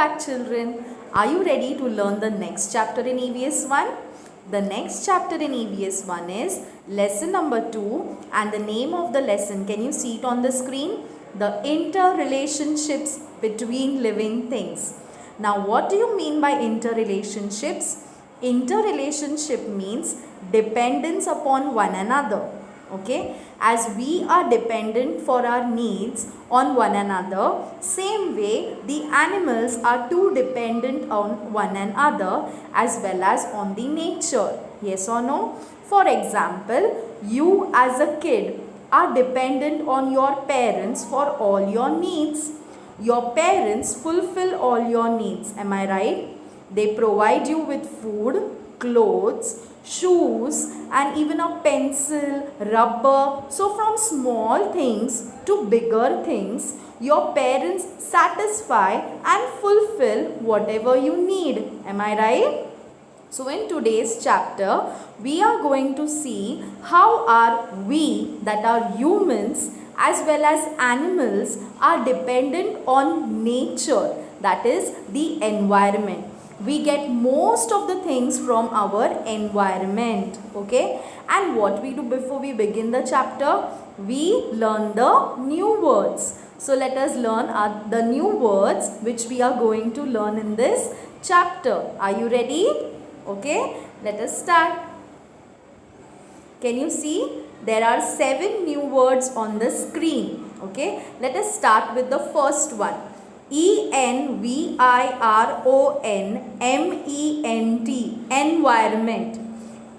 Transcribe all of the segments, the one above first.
back children. Are you ready to learn the next chapter in EVS 1? The next chapter in EVS 1 is lesson number 2 and the name of the lesson, can you see it on the screen? The interrelationships between living things. Now what do you mean by interrelationships? Interrelationship means dependence upon one another. Okay, as we are dependent for our needs on one another, same way the animals are too dependent on one another as well as on the nature. Yes or no? For example, you as a kid are dependent on your parents for all your needs. Your parents fulfill all your needs. Am I right? They provide you with food, clothes, shoes and even a pencil, rubber. So from small things to bigger things, your parents satisfy and fulfill whatever you need. Am I right? So in today's chapter, we are going to see how are we, that are humans as well as animals, are dependent on nature, that is the environment. We get most of the things from our environment. Okay, and what we do before we begin the chapter, we learn the new words. So let us learn the new words which we are going to learn in this chapter. Are you ready? Okay, let us start. Can you see? There are 7 new words on the screen. Okay, let us start with the first one. ENVIRONMENT. Environment.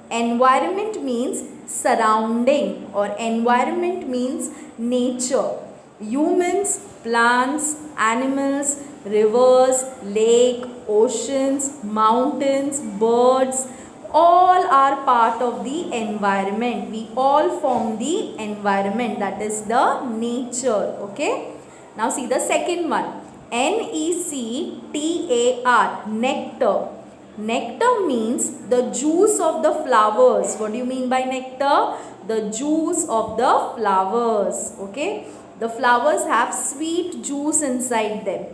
Environment means surrounding or environment means nature. Humans, plants, animals, rivers, lake, oceans, mountains, birds, all are part of the environment. We all form the environment, that is the nature. Okay. Now see the second one. NECTAR, nectar. Nectar means the juice of the flowers. What do you mean by nectar? The juice of the flowers. Okay. The flowers have sweet juice inside them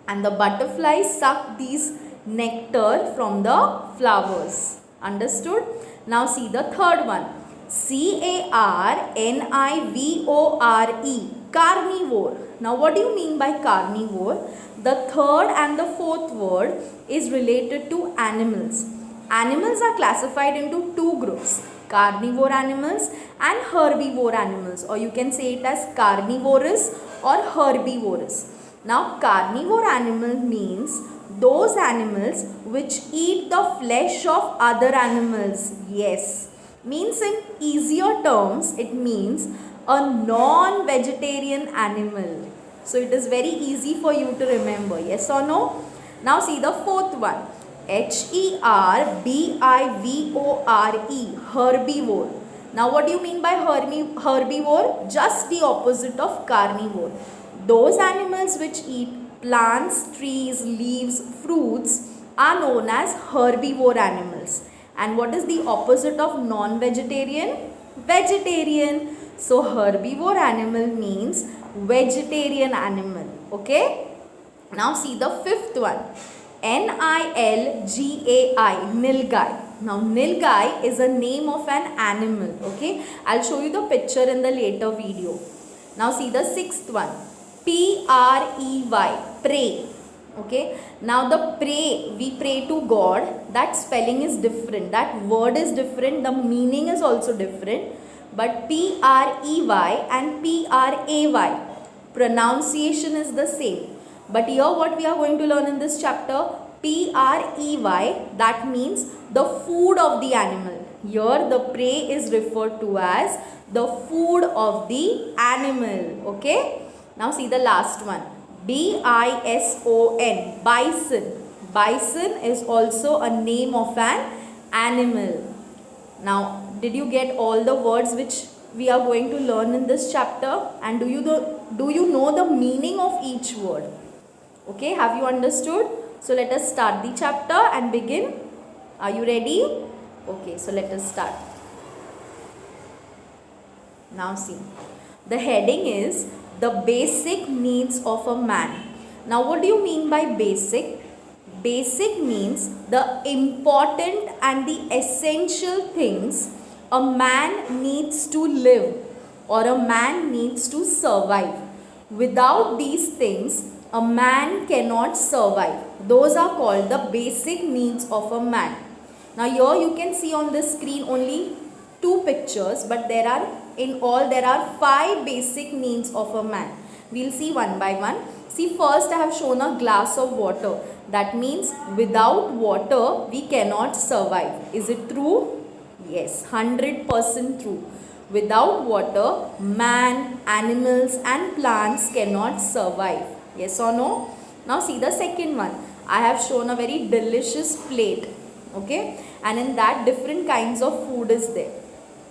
and the butterflies suck these nectar from the flowers. Understood? Now see the third one. CARNIVORE, carnivore. Now what do you mean by carnivore? The third and the fourth word is related to animals. Animals are classified into 2 groups, carnivore animals and herbivore animals, or you can say it as carnivorous or herbivorous. Now carnivore animal means those animals which eat the flesh of other animals. Yes, means in easier terms it means a non-vegetarian animal. So it is very easy for you to remember. Yes or no? Now see the fourth one. HERBIVORE, herbivore. Now what do you mean by herbivore? Just the opposite of carnivore. Those animals which eat plants, trees, leaves, fruits are known as herbivore animals. And what is the opposite of non-vegetarian? Vegetarian. So herbivore animal means vegetarian animal. Okay. Now see the fifth one. NILGAI, nilgai. Now nilgai is a name of an animal. Okay. I'll show you the picture in the later video. Now see the sixth one. PREY, pray. Okay. Now the pray, we pray to God. That spelling is different. That word is different. The meaning is also different. But PREY and PRAY, pronunciation is the same. But here what we are going to learn in this chapter, PREY, that means the food of the animal. Here the prey is referred to as the food of the animal. Okay. Now see the last one. BISON, bison. Bison is also a name of an animal. Now did you get all the words which we are going to learn in this chapter? And do you know the meaning of each word? Okay, have you understood? So let us start the chapter and begin. Are you ready? Okay, so let us start. Now see, the heading is the basic needs of a man. Now what do you mean by basic? Basic means the important and the essential things a man needs to live or a man needs to survive. Without these things, a man cannot survive. Those are called the basic needs of a man. Now here you can see on the screen only two pictures, but there are 5 basic needs of a man. We'll see one by one. See, first I have shown a glass of water. That means without water we cannot survive. Is it true? Yes, 100% true. Without water, man, animals and plants cannot survive. Yes or no? Now see the second one. I have shown a very delicious plate. Okay, and in that different kinds of food is there.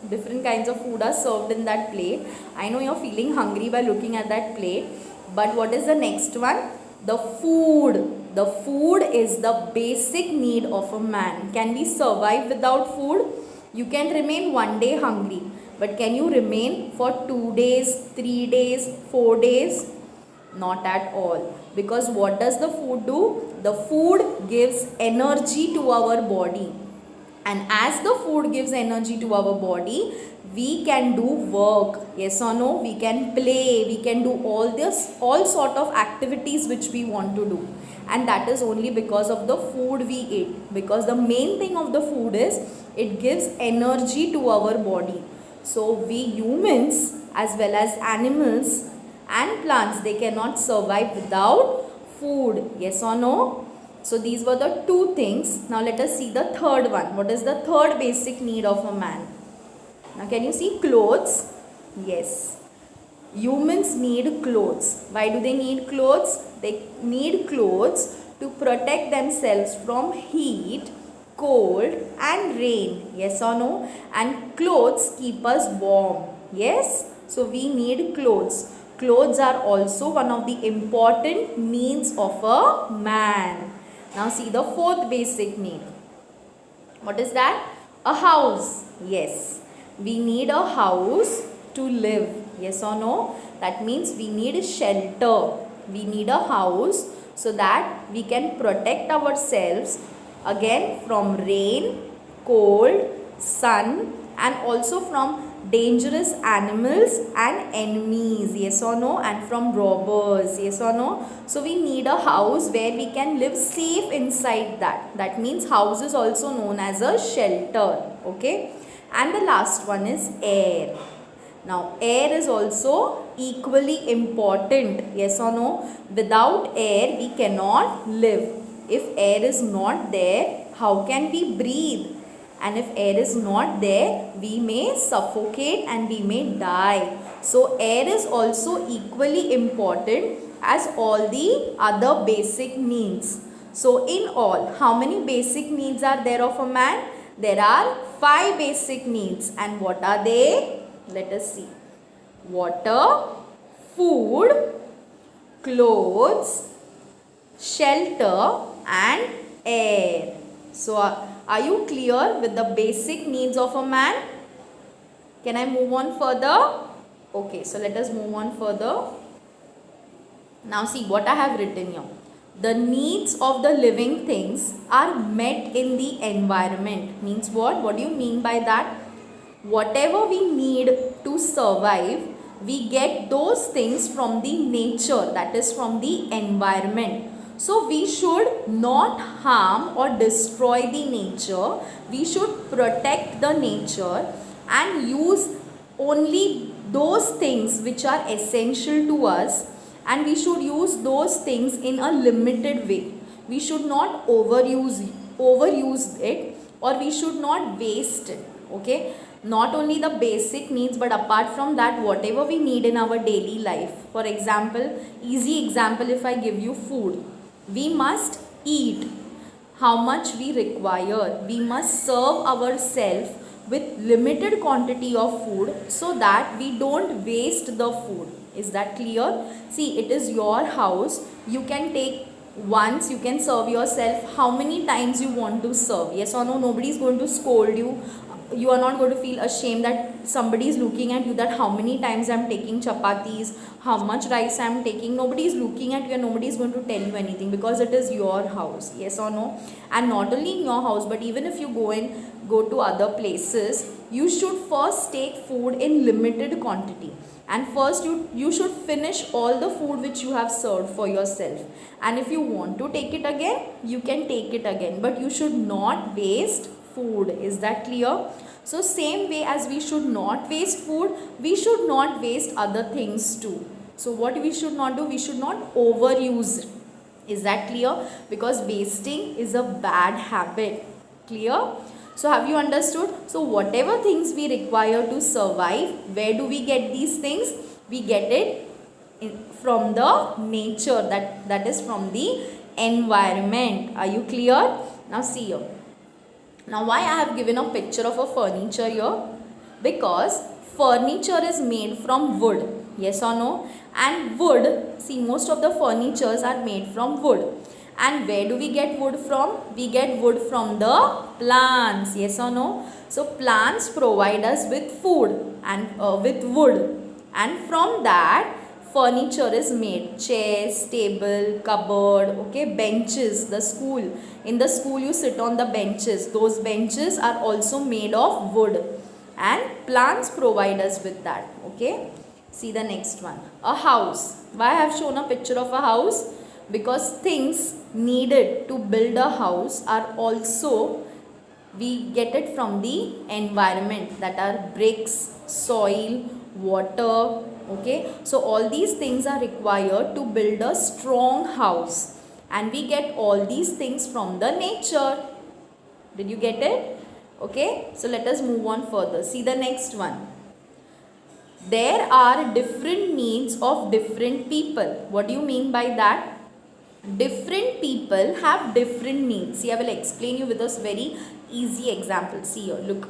Different kinds of food are served in that plate. I know you're feeling hungry by looking at that plate. But what is the next one? The food. The food is the basic need of a man. Can we survive without food? You can remain one day hungry. But can you remain for 2 days, 3 days, 4 days? Not at all. Because what does the food do? The food gives energy to our body. And as the food gives energy to our body, we can do work. Yes or no? We can play. We can do all sort of activities which we want to do. And that is only because of the food we eat. Because the main thing of the food is it gives energy to our body. So we humans as well as animals and plants, they cannot survive without food. Yes or no? So these were the 2 things. Now let us see the third one. What is the third basic need of a man? Now can you see clothes? Yes. Humans need clothes. Why do they need clothes? They need clothes to protect themselves from heat, cold and rain. Yes or no? And clothes keep us warm. Yes? So we need clothes. Clothes are also one of the important needs of a man. Now see the fourth basic need. What is that? A house. Yes. We need a house to live. Yes or no? That means we need shelter. We need a house so that we can protect ourselves again from rain, cold, sun and also from dangerous animals and enemies. Yes or no? And from robbers. Yes or no? So we need a house where we can live safe inside that. That means house is also known as a shelter. Okay. And the last one is air. Now air is also equally important. Yes or no? Without air we cannot live. If air is not there, how can we breathe? And if air is not there, we may suffocate and we may die. So air is also equally important as all the other basic needs. So in all, how many basic needs are there of a man? There are 5 basic needs. And what are they? Let us see. Water, food, clothes, shelter and air. So are you clear with the basic needs of a man? Can I move on further? Okay, so let us move on further. Now see what I have written here. The needs of the living things are met in the environment. Means what? What do you mean by that? Whatever we need to survive, we get those things from the nature, that is from the environment. So we should not harm or destroy the nature. We should protect the nature and use only those things which are essential to us, and we should use those things in a limited way. We should not overuse it, or we should not waste it. Okay, not only the basic needs, but apart from that, whatever we need in our daily life. For example, easy example, if I give you food, we must eat how much we require. We must serve ourselves with limited quantity of food so that we don't waste the food. Is that clear? See, it is your house. You can take once, you can serve yourself how many times you want to serve. Yes or no? Nobody is going to scold you. you are not going to feel ashamed that somebody is looking at you, that how many times I'm taking chapatis, how much rice I'm taking. Nobody is looking at you and nobody is going to tell you anything, because it is your house. Yes or no? And not only in your house, but even if you go to other places, you should first take food in limited quantity, and first you should finish all the food which you have served for yourself. And if you want to take it again, you can take it again, but you should not waste food. Is that clear? So same way as we should not waste food, we should not waste other things too. So what we should not do, we should not overuse it. Is that clear? Because wasting is a bad habit. Clear? So have you understood? So whatever things we require to survive, where do we get these things? We get it from the nature, that is from the environment. Are you clear? Now see here. Now why I have given a picture of a furniture here? Because furniture is made from wood. Yes or no? And wood, see, most of the furnitures are made from wood. And where do we get wood from? We get wood from the plants. Yes or no? So plants provide us with food and with wood. And from that, furniture is made. Chairs, table, cupboard, okay, benches, the school. In the school you sit on the benches. Those benches are also made of wood. And plants provide us with that. Okay. See the next one. A house. Why I have shown a picture of a house? Because things needed to build a house are also, we get it from the environment, that are bricks, soil, water. Okay, so all these things are required to build a strong house, and we get all these things from the nature. Did you get it? Okay, so let us move on further. See the next one. There are different needs of different people. What do you mean by that? Different people have different needs. See, I will explain you with this very easy example. See here, look.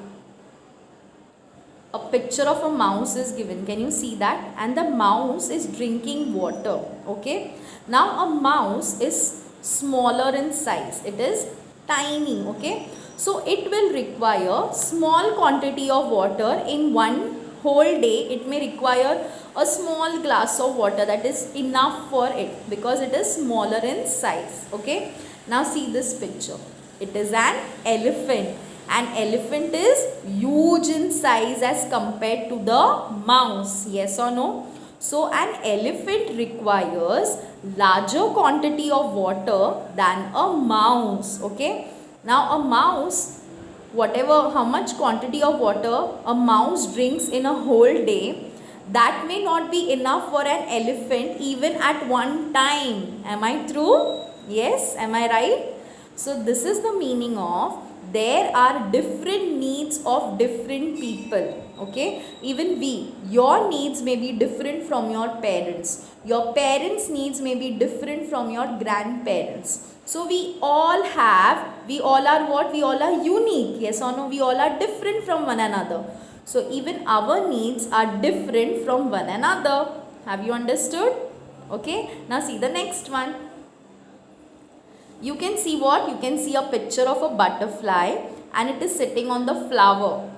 A picture of a mouse is given. Can you see that? And the mouse is drinking water. Okay. Now a mouse is smaller in size. It is tiny. Okay. So it will require small quantity of water in one whole day. It may require a small glass of water, that is enough for it, because it is smaller in size. Okay. Now see this picture. It is an elephant. An elephant is huge in size as compared to the mouse. Yes or no? So an elephant requires larger quantity of water than a mouse. Okay. Now a mouse, how much quantity of water a mouse drinks in a whole day, that may not be enough for an elephant even at one time. Am I true? Yes. Am I right? So this is the meaning of there are different needs of different people. Okay. Even your needs may be different from your parents. Your parents' needs may be different from your grandparents. So we all are what? We all are unique. Yes or no? We all are different from one another. So even our needs are different from one another. Have you understood? Okay. Now see the next one. You can see what? You can see a picture of a butterfly and it is sitting on the flower.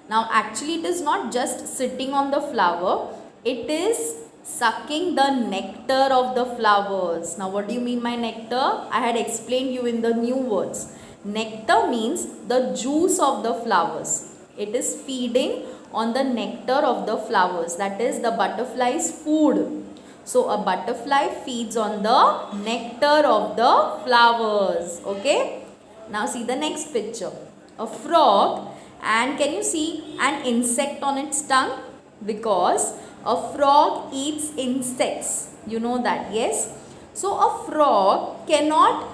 Now actually it is not just sitting on the flower. It is sucking the nectar of the flowers. Now what do you mean by nectar? I had explained you in the new words. Nectar means the juice of the flowers. It is feeding on the nectar of the flowers. That is the butterfly's food. So a butterfly feeds on the nectar of the flowers. Okay. Now see the next picture. A frog, and can you see an insect on its tongue? Because a frog eats insects. You know that, yes? So a frog cannot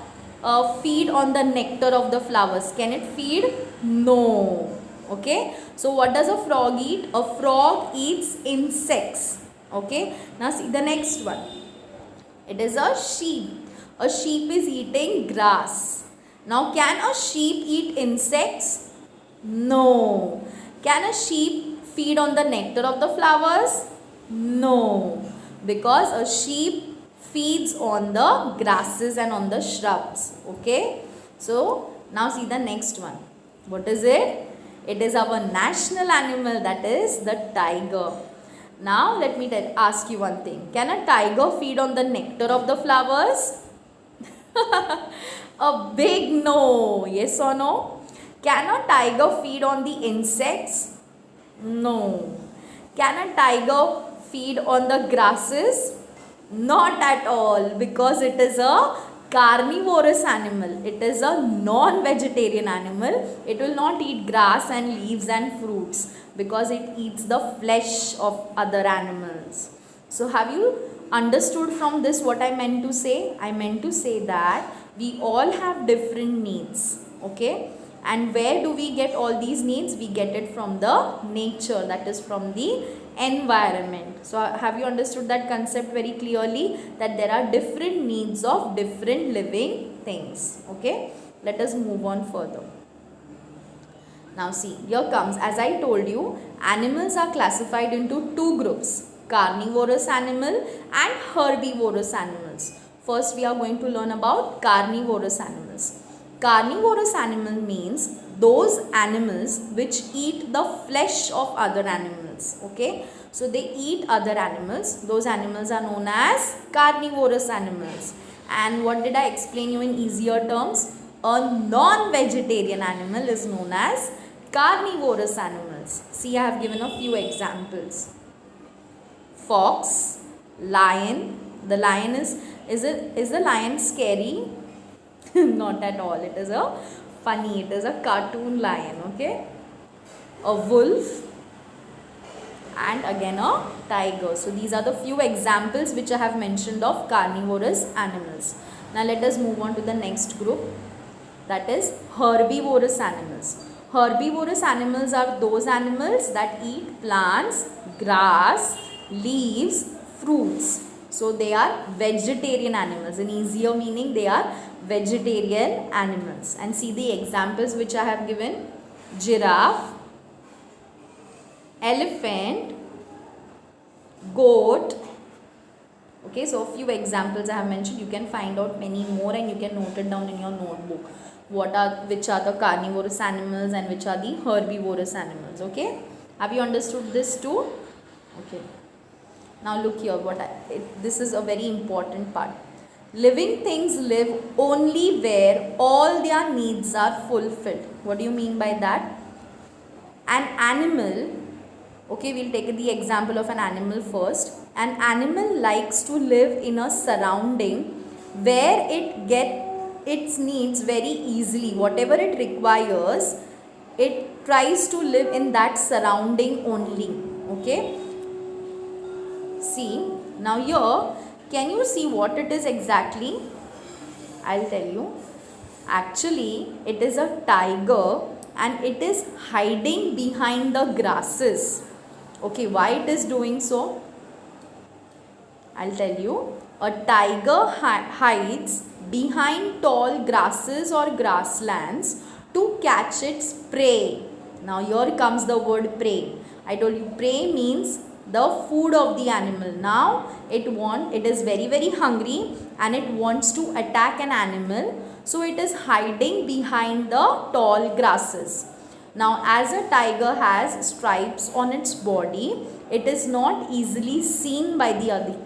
feed on the nectar of the flowers. Can it feed? No. Okay. So what does a frog eat? A frog eats insects. Okay. Now see the next one. It is a sheep. A sheep is eating grass. Now can a sheep eat insects? No. Can a sheep feed on the nectar of the flowers? No. Because a sheep feeds on the grasses and on the shrubs. Okay. So now see the next one. What is it? It is our national animal, that is the tiger. Now let me ask you one thing. Can a tiger feed on the nectar of the flowers? A big no. Yes or no? Can a tiger feed on the insects? No. Can a tiger feed on the grasses? Not at all, because it is a carnivorous animal. It is a non-vegetarian animal. It will not eat grass and leaves and fruits because it eats the flesh of other animals. So have you understood from this what I meant to say? I meant to say that we all have different needs. Okay? And where do we get all these needs? We get it from the nature, that is from the environment. So have you understood that concept very clearly, that there are different needs of different living things. Okay, let us move on further. Now see, here comes, as I told you, animals are classified into two groups, carnivorous animal and herbivorous animals. First we are going to learn about carnivorous animals. Carnivorous animal means those animals which eat the flesh of other animals. Okay, so they eat other animals. Those animals are known as carnivorous animals. And what did I explain you in easier terms? A non-vegetarian animal is known as carnivorous animals. See, I have given a few examples. Fox, lion. The lion is the lion scary? Not at all. It is a funny, it is a cartoon lion. Okay, a wolf, and again a tiger. So these are the few examples which I have mentioned of carnivorous animals. Now let us move on to the next group, that is herbivorous animals. Herbivorous animals are those animals that eat plants, grass, leaves, fruits. So they are vegetarian animals. In easier meaning, they are vegetarian animals. And see the examples which I have given: giraffe, elephant, goat. Okay, so a few examples I have mentioned. You can find out many more and you can note it down in your notebook. Which are the carnivorous animals and which are the herbivorous animals. Okay, have you understood this too? Okay. Now look here, this is a very important part. Living things live only where all their needs are fulfilled. What do you mean by that? An animal, okay, we'll take the example of an animal first. An animal likes to live in a surrounding where it gets its needs very easily. Whatever it requires, it tries to live in that surrounding only. Okay. See, now here, can you see what it is exactly? I'll tell you. Actually, it is a tiger and it is hiding behind the grasses. Okay, why it is doing so? I'll tell you. A tiger hides behind tall grasses or grasslands to catch its prey. Now here comes the word prey. I told you prey means the food of the animal. Now it is very hungry and it wants to attack an animal. So it is hiding behind the tall grasses. Now as a tiger has stripes on its body, it is not easily seen by the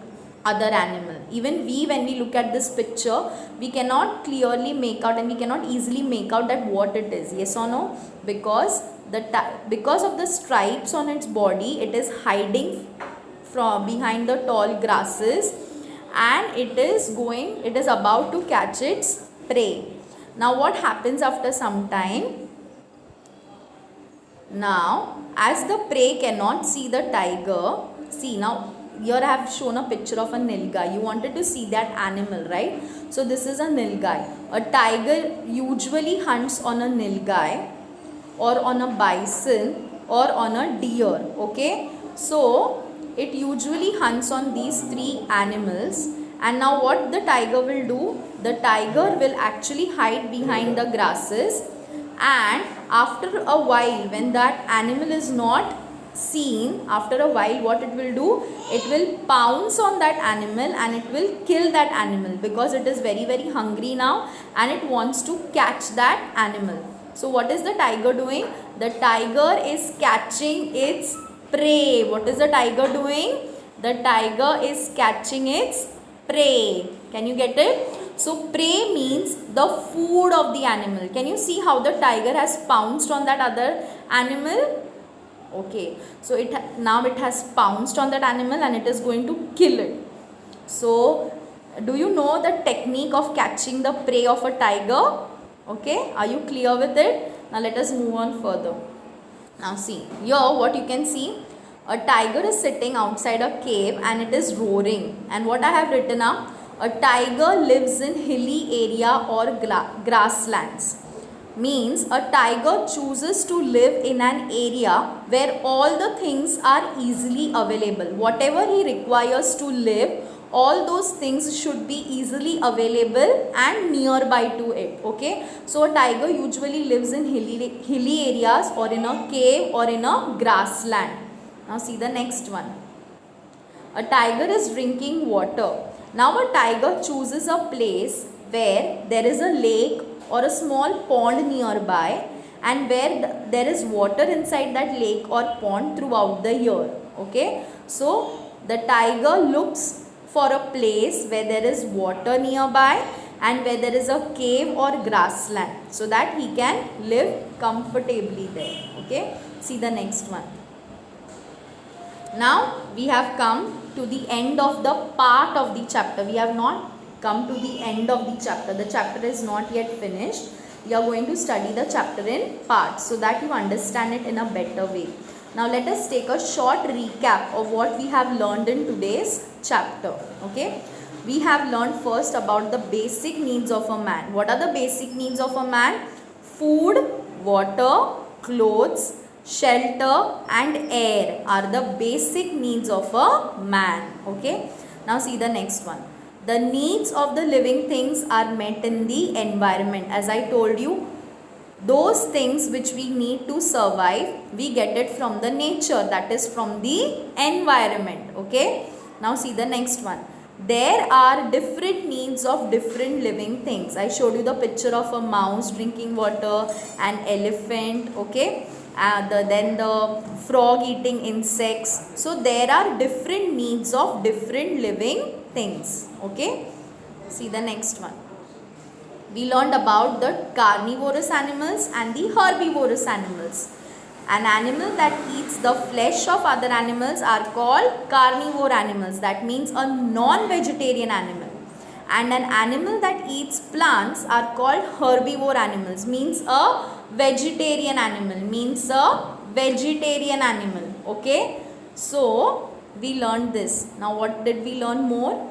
other animal. Even when we look at this picture, we cannot clearly make out and we cannot easily make out that what it is. Yes or no? Because of the stripes on its body, it is hiding from behind the tall grasses and it is about to catch its prey. Now what happens after some time? Now as the prey cannot see the tiger, see, now here I have shown a picture of a nilgai. You wanted to see that animal, right? So this is a nilgai. A tiger usually hunts on a nilgai or on a bison or on a deer. Okay, so it usually hunts on these three animals. And now what the tiger will do? The tiger will actually hide behind the grasses, and after a while, when that animal is not seen, after a while what it will do? It will pounce on that animal and it will kill that animal because it is very hungry now and it wants to catch that animal. So what is the tiger doing? The tiger is catching its prey. What is the tiger doing? The tiger is catching its prey. Can you get it? So prey means the food of the animal. Can you see how the tiger has pounced on that other animal? Okay, so now it has pounced on that animal and it is going to kill it. So do you know the technique of catching the prey of a tiger? Okay, are you clear with it? Now let us move on further. Now see, here what you can see, a tiger is sitting outside a cave and it is roaring. And what I have written up, a tiger lives in hilly area or grasslands. Means a tiger chooses to live in an area where all the things are easily available. Whatever he requires to live, all those things should be easily available and nearby to it. Okay, so a tiger usually lives in hilly areas or in a cave or in a grassland. Now see the next one. A tiger is drinking water. Now a tiger chooses a place where there is a lake or a small pond nearby and where there is water inside that lake or pond throughout the year. Okay, so the tiger looks for a place where there is water nearby and where there is a cave or grassland so that he can live comfortably there. Okay, see the next one. Now we have come to the end of the part of the chapter. We have not come to the end of the chapter. The chapter is not yet finished. We are going to study the chapter in parts so that you understand it in a better way. Now let us take a short recap of what we have learned in today's chapter. Okay, we have learned first about the basic needs of a man. What are the basic needs of a man? Food, water, clothes, shelter and air are the basic needs of a man. Okay, now see the next one. The needs of the living things are met in the environment. As I told you, those things which we need to survive, we get it from the nature, that is from the environment. Okay, now see the next one. There are different needs of different living things. I showed you the picture of a mouse drinking water, an elephant, okay, then the frog eating insects. So there are different needs of different living things. Okay, see the next one. We learned about the carnivorous animals and the herbivorous animals. An animal that eats the flesh of other animals are called carnivore animals. That means a non-vegetarian animal. And an animal that eats plants are called herbivore animals. Means a vegetarian animal. Means a vegetarian animal. Okay. So we learned this. Now what did we learn more?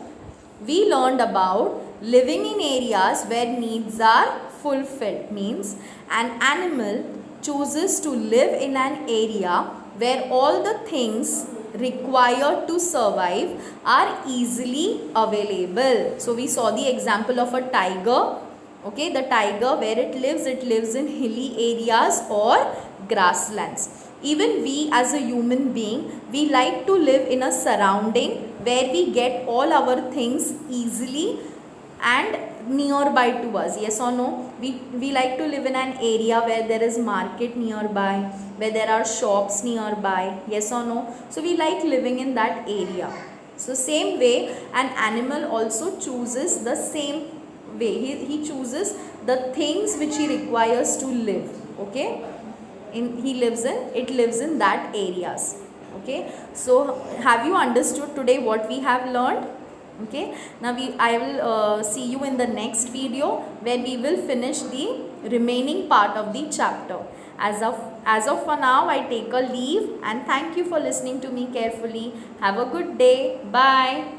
We learned about living in areas where needs are fulfilled. Means an animal chooses to live in an area where all the things required to survive are easily available. So we saw the example of a tiger. Okay, the tiger, where it lives in hilly areas or grasslands. Even we as a human being, we like to live in a surrounding where we get all our things easily and nearby to us. Yes or no? We like to live in an area where there is market nearby, where there are shops nearby. Yes or no? So we like living in that area. So same way, an animal also chooses the same way. He chooses the things which he requires to live. Okay, it lives in that areas. Okay, so have you understood today what we have learned? Okay, now I will see you in the next video where we will finish the remaining part of the chapter. As of for now, I take a leave and thank you for listening to me carefully. Have a good day. Bye.